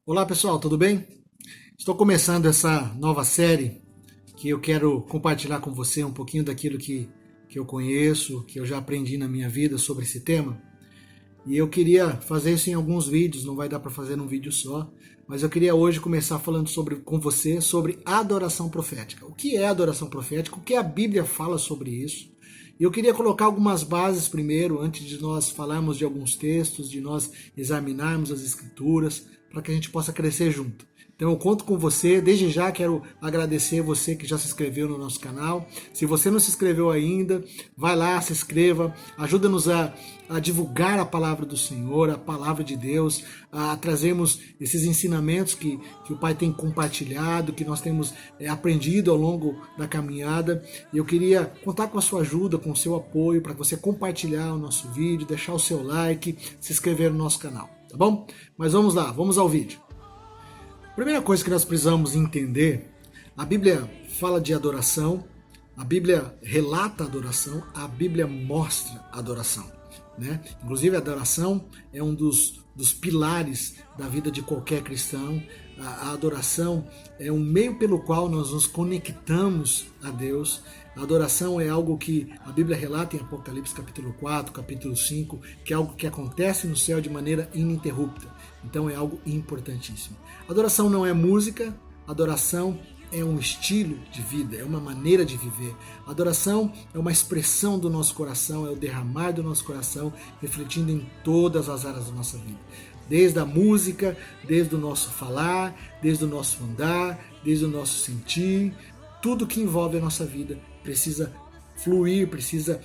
Olá pessoal, tudo bem? Estou começando essa nova série que eu quero compartilhar com você um pouquinho daquilo que eu conheço, que eu já aprendi na minha vida sobre esse tema. E eu queria fazer isso em alguns vídeos, não vai dar para fazer num vídeo só, mas eu queria hoje começar falando com você sobre adoração profética. O que é adoração profética? O que a Bíblia fala sobre isso? E eu queria colocar algumas bases primeiro, antes de nós falarmos de alguns textos, de nós examinarmos as escrituras, para que a gente possa crescer junto. Então eu conto com você, desde já quero agradecer você que já se inscreveu no nosso canal. Se você não se inscreveu ainda, vai lá, se inscreva, ajuda-nos a divulgar a palavra do Senhor, a palavra de Deus, a trazermos esses ensinamentos que o Pai tem compartilhado, que nós temos aprendido ao longo da caminhada. E eu queria contar com a sua ajuda, com o seu apoio, para você compartilhar o nosso vídeo, deixar o seu like, se inscrever no nosso canal, tá bom? Mas vamos lá, vamos ao vídeo. Primeira coisa que nós precisamos entender, a Bíblia fala de adoração, a Bíblia relata a adoração, a Bíblia mostra a adoração, né? Inclusive a adoração é um dos pilares da vida de qualquer cristão. A adoração é um meio pelo qual nós nos conectamos a Deus. A adoração é algo que a Bíblia relata em Apocalipse capítulo 4, capítulo 5, que é algo que acontece no céu de maneira ininterrupta. Então é algo importantíssimo. Adoração não é música, adoração é um estilo de vida, é uma maneira de viver. Adoração é uma expressão do nosso coração, é o derramar do nosso coração, refletindo em todas as áreas da nossa vida. Desde a música, desde o nosso falar, desde o nosso andar, desde o nosso sentir, tudo que envolve a nossa vida precisa fluir, precisa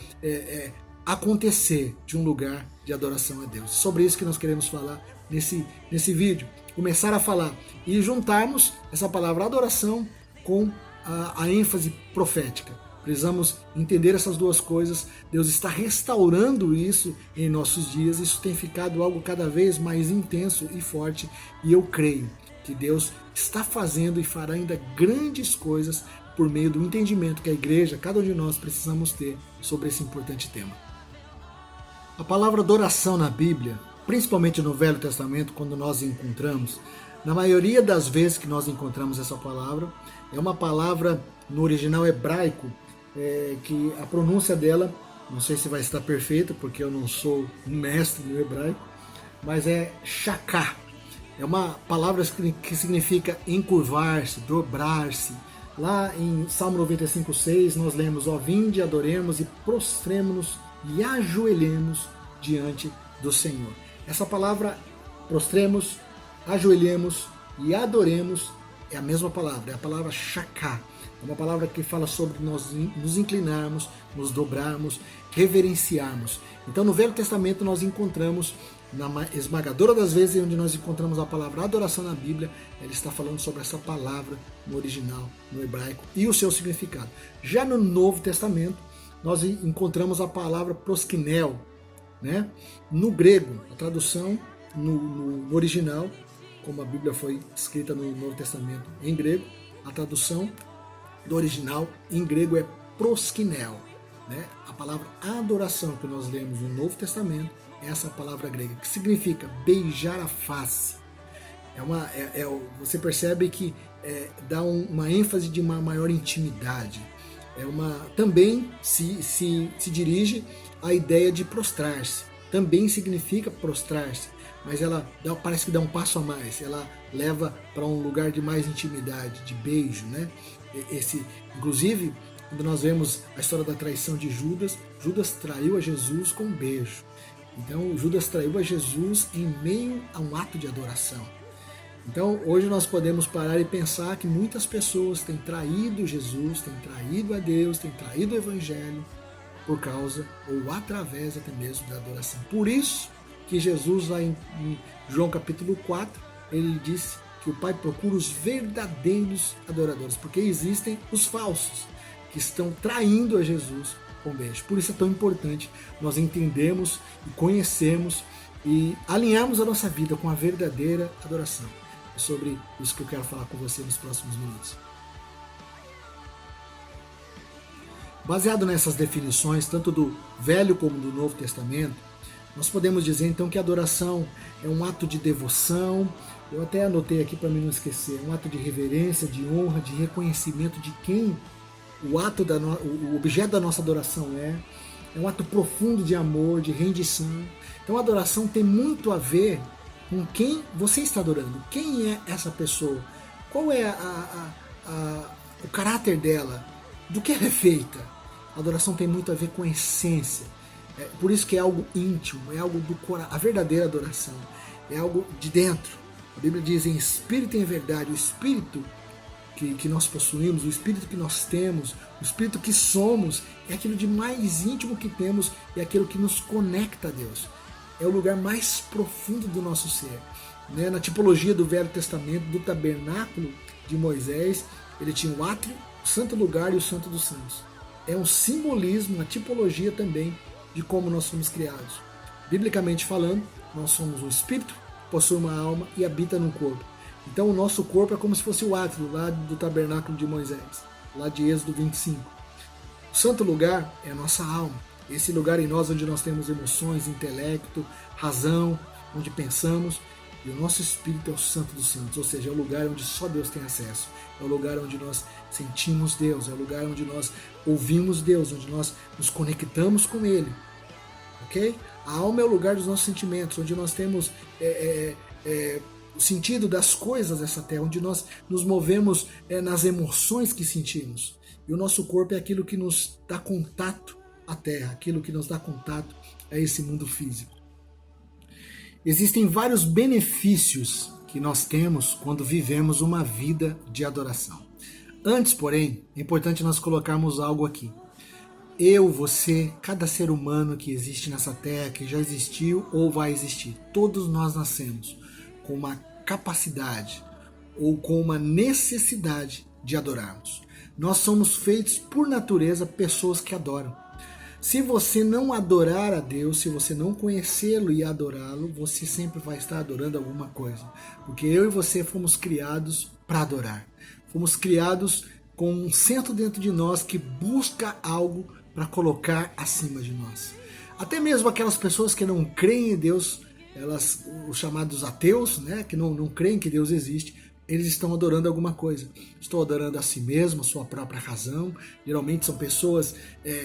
acontecer de um lugar de adoração a Deus. Sobre isso que nós queremos falar nesse vídeo. Começar a falar e juntarmos essa palavra adoração com a ênfase profética. Precisamos entender essas duas coisas. Deus está restaurando isso em nossos dias. Isso tem ficado algo cada vez mais intenso e forte. E eu creio que Deus está fazendo e fará ainda grandes coisas por meio do entendimento que a igreja, cada um de nós, precisamos ter sobre esse importante tema. A palavra adoração na Bíblia, principalmente no Velho Testamento, quando nós encontramos, na maioria das vezes que nós encontramos essa palavra, é uma palavra no original hebraico, que a pronúncia dela, não sei se vai estar perfeita, porque eu não sou um mestre no hebraico, mas é shaká. É uma palavra que significa encurvar-se, dobrar-se. Lá em Salmo 95:6 nós lemos: ó, vinde, adoremos e prostremo-nos e ajoelhemos diante do Senhor. Essa palavra prostremos, ajoelhemos e adoremos é a mesma palavra, é a palavra shaká. É uma palavra que fala sobre nós nos inclinarmos, nos dobrarmos, reverenciarmos. Então no Velho Testamento nós encontramos, na esmagadora das vezes onde nós encontramos a palavra adoração na Bíblia, ele está falando sobre essa palavra no original, no hebraico, e o seu significado. Já no Novo Testamento, nós encontramos a palavra proskinel, né? No grego, a tradução no original, como a Bíblia foi escrita no Novo Testamento em grego, a tradução do original em grego é proskinel, né? A palavra adoração que nós lemos no Novo Testamento é essa palavra grega, que significa beijar a face. Você percebe que dá uma ênfase de uma maior intimidade. Também se dirige à ideia de prostrar-se. Também significa prostrar-se, mas ela parece que dá um passo a mais. Ela leva para um lugar de mais intimidade, de beijo, né? Inclusive, quando nós vemos a história da traição de Judas, Judas traiu a Jesus com um beijo. Então, Judas traiu a Jesus em meio a um ato de adoração. Então, hoje nós podemos parar e pensar que muitas pessoas têm traído Jesus, têm traído a Deus, têm traído o Evangelho por causa ou através até mesmo da adoração. Por isso que Jesus, lá em João capítulo 4, ele disse que o Pai procura os verdadeiros adoradores, porque existem os falsos que estão traindo a Jesus com beijo. Por isso é tão importante nós entendermos e conhecermos e alinharmos a nossa vida com a verdadeira adoração. É sobre isso que eu quero falar com você nos próximos minutos. Baseado nessas definições, tanto do Velho como do Novo Testamento, nós podemos dizer então que a adoração é um ato de devoção, Eu até anotei aqui para mim não esquecer, um ato de reverência, de honra, de reconhecimento de quem o objeto da nossa adoração é um ato profundo de amor, de rendição. Então a adoração tem muito a ver com quem você está adorando, quem é essa pessoa, qual é o caráter dela, do que ela é feita. A adoração tem muito a ver com a essência. Por isso que é algo íntimo, é algo do coração. A verdadeira adoração é algo de dentro. A Bíblia diz em espírito e em verdade. O espírito que nós possuímos, o espírito que nós temos, o espírito que somos, é aquilo de mais íntimo que temos e é aquilo que nos conecta a Deus. É o lugar mais profundo do nosso ser. Na tipologia do Velho Testamento, do tabernáculo de Moisés, ele tinha o átrio, o santo lugar e o santo dos santos. É um simbolismo, uma tipologia também de como nós somos criados. Biblicamente falando, nós somos um espírito, possui uma alma e habita num corpo. Então o nosso corpo é como se fosse o átrio lá do tabernáculo de Moisés, lá de Êxodo 25. O santo lugar é a nossa alma, esse lugar em nós onde nós temos emoções, intelecto, razão, onde pensamos, e o nosso espírito é o santo dos santos, ou seja, é o lugar onde só Deus tem acesso, é o lugar onde nós sentimos Deus, é o lugar onde nós ouvimos Deus, onde nós nos conectamos com Ele, ok? A alma é o lugar dos nossos sentimentos, onde nós temos o sentido das coisas dessa terra, onde nós nos movemos nas emoções que sentimos. E o nosso corpo é aquilo que nos dá contato à terra, aquilo que nos dá contato a esse mundo físico. Existem vários benefícios que nós temos quando vivemos uma vida de adoração. Antes, porém, é importante nós colocarmos algo aqui. Eu, você, cada ser humano que existe nessa terra, que já existiu ou vai existir, todos nós nascemos com uma capacidade ou com uma necessidade de adorarmos. Nós somos feitos por natureza pessoas que adoram. Se você não adorar a Deus, se você não conhecê-lo e adorá-lo, você sempre vai estar adorando alguma coisa. Porque eu e você fomos criados para adorar. Fomos criados com um centro dentro de nós que busca algo para colocar acima de nós. Até mesmo aquelas pessoas que não creem em Deus, os chamados ateus, que não creem que Deus existe, eles estão adorando alguma coisa. Estão adorando a si mesmo, a sua própria razão. Geralmente são pessoas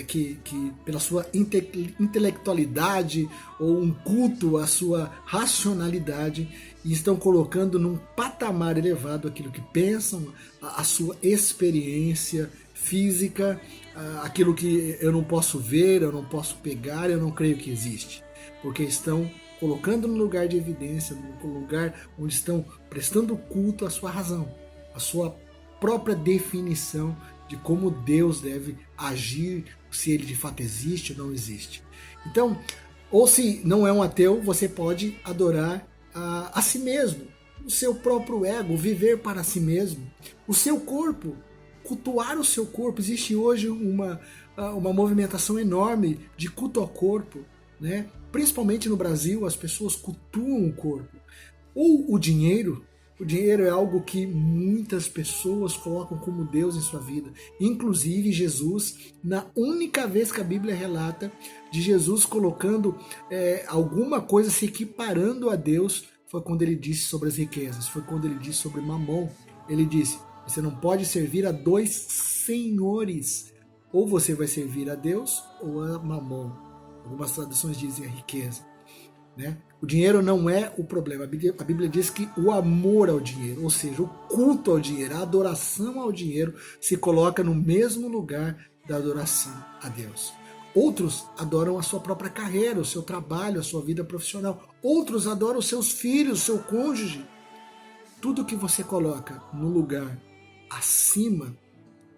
que pela sua intelectualidade ou um culto à sua racionalidade, e estão colocando num patamar elevado aquilo que pensam, a sua experiência física, aquilo que eu não posso ver, eu não posso pegar, eu não creio que existe. Porque estão colocando no lugar de evidência, no lugar onde estão prestando culto à sua razão, à sua própria definição de como Deus deve agir, se ele de fato existe ou não existe. Então, ou se não é um ateu, você pode adorar a si mesmo, o seu próprio ego, viver para si mesmo, o seu corpo, cultuar o seu corpo. Existe hoje uma movimentação enorme de culto ao corpo, Principalmente no Brasil, as pessoas cultuam o corpo. Ou o dinheiro é algo que muitas pessoas colocam como Deus em sua vida. Inclusive Jesus, na única vez que a Bíblia relata de Jesus colocando alguma coisa se equiparando a Deus, foi quando ele disse sobre as riquezas, foi quando ele disse sobre Mamon. Ele disse: você não pode servir a dois senhores, ou você vai servir a Deus ou a Mamon. Algumas traduções dizem a riqueza. O dinheiro não é o problema. A Bíblia diz que o amor ao dinheiro, ou seja, o culto ao dinheiro, a adoração ao dinheiro, se coloca no mesmo lugar da adoração a Deus. Outros adoram a sua própria carreira, o seu trabalho, a sua vida profissional. Outros adoram os seus filhos, o seu cônjuge. Tudo que você coloca no lugar acima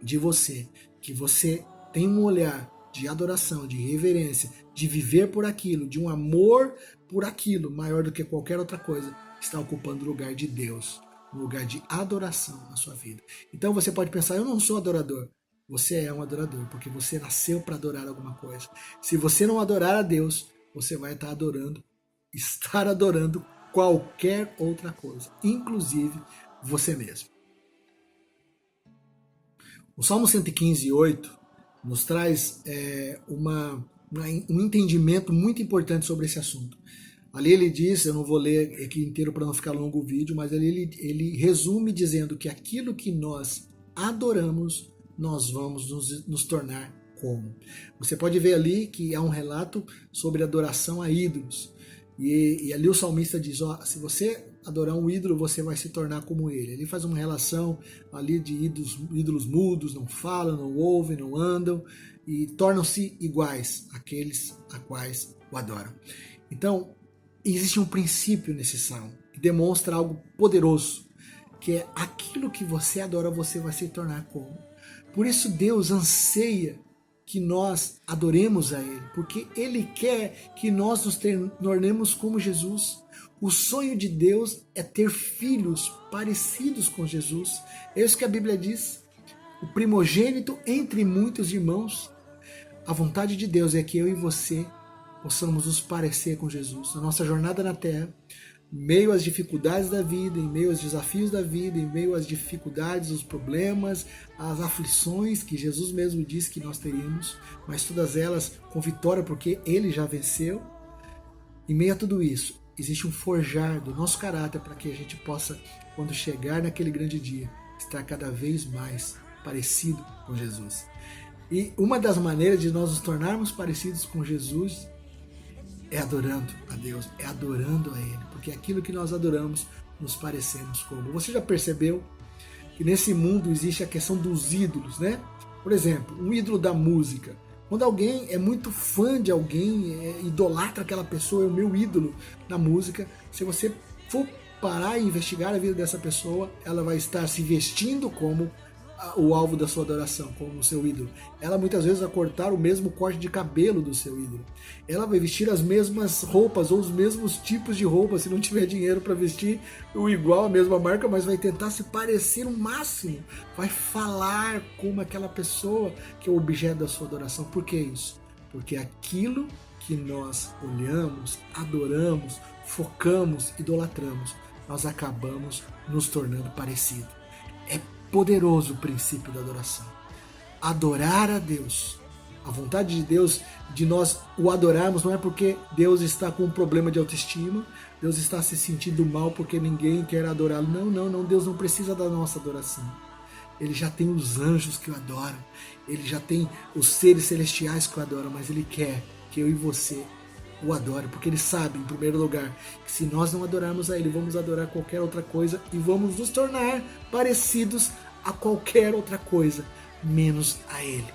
de você, que você tem um olhar de adoração, de reverência, de viver por aquilo, de um amor por aquilo, maior do que qualquer outra coisa, está ocupando o lugar de Deus, um lugar de adoração na sua vida. Então você pode pensar: eu não sou adorador. Você é um adorador, porque você nasceu para adorar alguma coisa. Se você não adorar a Deus, você vai estar adorando qualquer outra coisa, inclusive você mesmo. O Salmo 115:8 nos traz um entendimento muito importante sobre esse assunto. Ali ele diz, eu não vou ler aqui inteiro para não ficar longo o vídeo, mas ali ele resume dizendo que aquilo que nós adoramos, nós vamos nos tornar como. Você pode ver ali que há um relato sobre adoração a ídolos. E ali o salmista diz, ó, se você adorar um ídolo, você vai se tornar como ele. Ele faz uma relação ali de ídolos mudos, não falam, não ouvem, não andam, e tornam-se iguais àqueles a quais o adoram. Então, existe um princípio nesse salmo que demonstra algo poderoso, que é aquilo que você adora, você vai se tornar como. Por isso Deus anseia que nós adoremos a Ele, porque Ele quer que nós nos tornemos como Jesus. O sonho de Deus é ter filhos parecidos com Jesus. É isso que a Bíblia diz. O primogênito entre muitos irmãos. A vontade de Deus é que eu e você possamos nos parecer com Jesus. Na nossa jornada na Terra, em meio às dificuldades da vida, em meio aos desafios da vida, em meio às dificuldades, os problemas, as aflições que Jesus mesmo disse que nós teríamos, mas todas elas com vitória porque Ele já venceu. Em meio a tudo isso, existe um forjar do nosso caráter para que a gente possa, quando chegar naquele grande dia, estar cada vez mais parecido com Jesus. E uma das maneiras de nós nos tornarmos parecidos com Jesus é adorando a Deus, é adorando a Ele, porque aquilo que nós adoramos nos parecemos como. Você já percebeu que nesse mundo existe a questão dos ídolos, né? Por exemplo, um ídolo da música. Quando alguém é muito fã de alguém, idolatra aquela pessoa, é o meu ídolo na música, se você for parar e investigar a vida dessa pessoa, ela vai estar se vestindo como o alvo da sua adoração, como o seu ídolo. Ela muitas vezes vai cortar o mesmo corte de cabelo do seu ídolo. Ela vai vestir as mesmas roupas ou os mesmos tipos de roupas, se não tiver dinheiro para vestir o igual, a mesma marca, mas vai tentar se parecer o máximo. Vai falar como aquela pessoa que é o objeto da sua adoração. Por que isso? Porque aquilo que nós olhamos, adoramos, focamos, idolatramos, nós acabamos nos tornando parecido. É poderoso o princípio da adoração. Adorar a Deus. A vontade de Deus de nós o adorarmos não é porque Deus está com um problema de autoestima, Deus está se sentindo mal porque ninguém quer adorá-lo. Não, Deus não precisa da nossa adoração. Ele já tem os anjos que o adoram, Ele já tem os seres celestiais que o adoram, mas Ele quer que eu e você o adore, porque Ele sabe, em primeiro lugar, que se nós não adorarmos a Ele, vamos adorar qualquer outra coisa e vamos nos tornar parecidos a qualquer outra coisa, menos a Ele.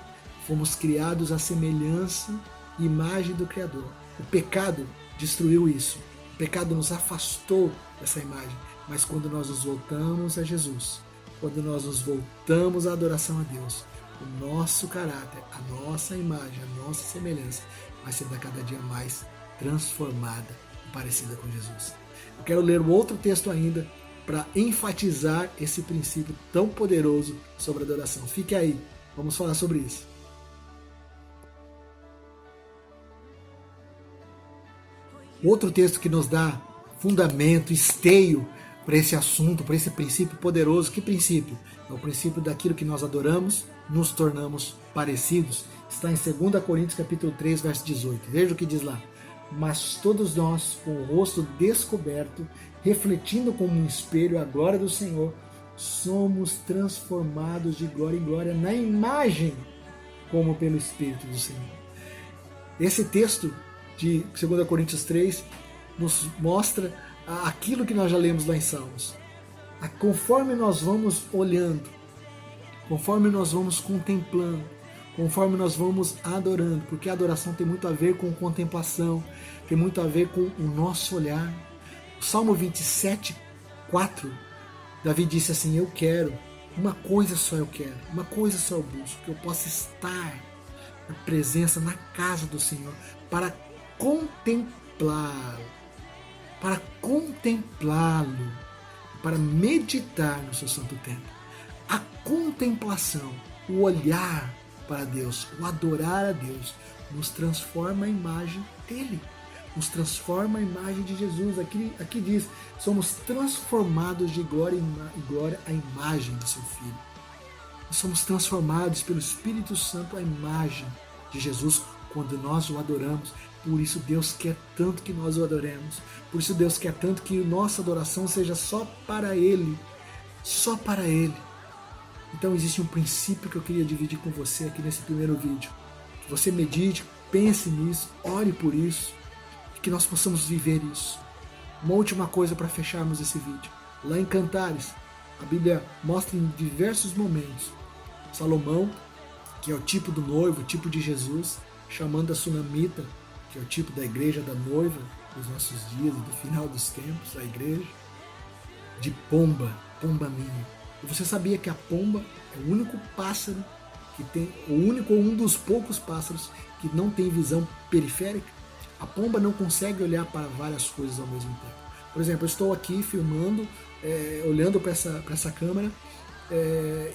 Fomos criados à semelhança e imagem do Criador. O pecado destruiu isso. O pecado nos afastou dessa imagem. Mas quando nós nos voltamos a Jesus, quando nós nos voltamos à adoração a Deus, o nosso caráter, a nossa imagem, a nossa semelhança vai ser cada dia mais transformada e parecida com Jesus. Eu quero ler um outro texto ainda para enfatizar esse princípio tão poderoso sobre adoração. Fique aí, vamos falar sobre isso. Outro texto que nos dá fundamento, esteio para esse assunto, para esse princípio poderoso. Que princípio? É o princípio daquilo que nós adoramos, nos tornamos parecidos. Está em 2 Coríntios capítulo 3, verso 18. Veja o que diz lá. Mas todos nós, com o rosto descoberto, refletindo como um espelho a glória do Senhor, somos transformados de glória em glória na imagem como pelo Espírito do Senhor. Esse texto de 2 Coríntios 3 nos mostra aquilo que nós já lemos lá em Salmos. Conforme nós vamos olhando, conforme nós vamos contemplando, conforme nós vamos adorando, porque a adoração tem muito a ver com contemplação, tem muito a ver com o nosso olhar. O Salmo 27, 4, Davi disse assim: eu quero, uma coisa só eu quero, uma coisa só eu busco, que eu possa estar na presença, na casa do Senhor, para contemplá-lo, para meditar no seu santo templo. A contemplação, o olhar para Deus, o adorar a Deus, nos transforma a imagem dele, nos transforma a imagem de Jesus. Aqui diz, somos transformados de glória em glória à imagem do seu Filho. Nós somos transformados pelo Espírito Santo à imagem de Jesus, quando nós o adoramos. Por isso Deus quer tanto que nós o adoremos. Por isso Deus quer tanto que nossa adoração seja só para Ele. Só para Ele. Então existe um princípio que eu queria dividir com você aqui nesse primeiro vídeo. Que você medite, pense nisso, ore por isso, e que nós possamos viver isso. Uma última coisa para fecharmos esse vídeo. Lá em Cantares, a Bíblia mostra em diversos momentos Salomão, que é o tipo do noivo, o tipo de Jesus, chamando a sunamita, que é o tipo da igreja da noiva dos nossos dias, do final dos tempos, a igreja, de pomba, pomba minha. E você sabia que a pomba é o único pássaro que tem, o único ou um dos poucos pássaros que não tem visão periférica? A pomba não consegue olhar para várias coisas ao mesmo tempo. Por exemplo, eu estou aqui filmando, olhando para essa câmera,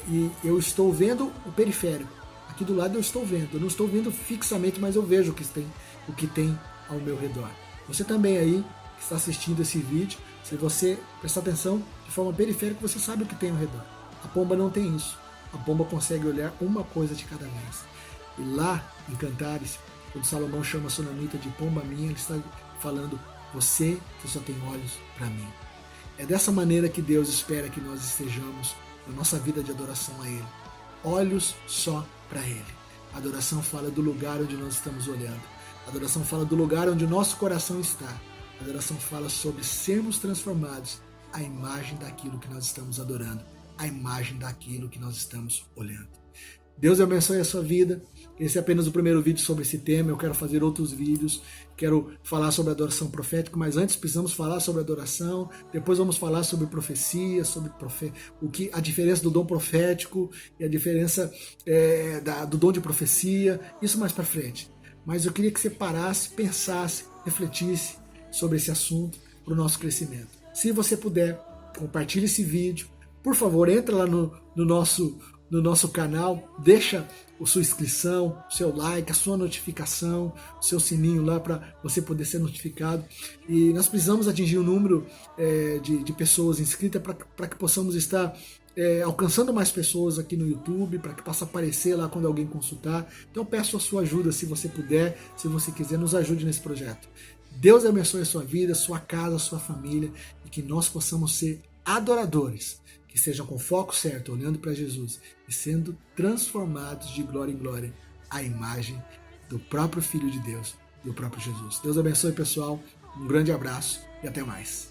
e eu estou vendo o periférico. Aqui do lado eu estou vendo. Eu não estou vendo fixamente, mas eu vejo o que tem ao meu redor. Você também aí que está assistindo esse vídeo, se você prestar atenção de forma periférica, você sabe o que tem ao redor. A pomba não tem isso. A pomba consegue olhar uma coisa de cada vez. E lá em Cantares, quando Salomão chama a sunamita de pomba minha, ele está falando: você que só tem olhos para mim. É dessa maneira que Deus espera que nós estejamos na nossa vida de adoração a Ele. Olhos só para Ele. A adoração fala do lugar onde nós estamos olhando. A adoração fala do lugar onde o nosso coração está. A adoração fala sobre sermos transformados à imagem daquilo que nós estamos adorando, à imagem daquilo que nós estamos olhando. Deus abençoe a sua vida. Esse é apenas o primeiro vídeo sobre esse tema. Eu quero fazer outros vídeos. Quero falar sobre adoração profética, mas antes precisamos falar sobre adoração. Depois vamos falar sobre profecia, sobre a diferença do dom profético e a diferença do dom de profecia. Isso mais para frente. Mas eu queria que você parasse, pensasse, refletisse sobre esse assunto para o nosso crescimento. Se você puder, compartilhe esse vídeo. Por favor, entra lá no nosso canal, deixa a sua inscrição, o seu like, a sua notificação, o seu sininho lá para você poder ser notificado. E nós precisamos atingir o número de pessoas inscritas para que possamos estar alcançando mais pessoas aqui no YouTube, para que possa aparecer lá quando alguém consultar. Então eu peço a sua ajuda, se você puder, se você quiser, nos ajude nesse projeto. Deus abençoe a sua vida, a sua casa, a sua família, e que nós possamos ser adoradores, que sejam com foco certo, olhando para Jesus e sendo transformados de glória em glória à imagem do próprio Filho de Deus, do próprio Jesus. Deus abençoe, pessoal. Um grande abraço e até mais.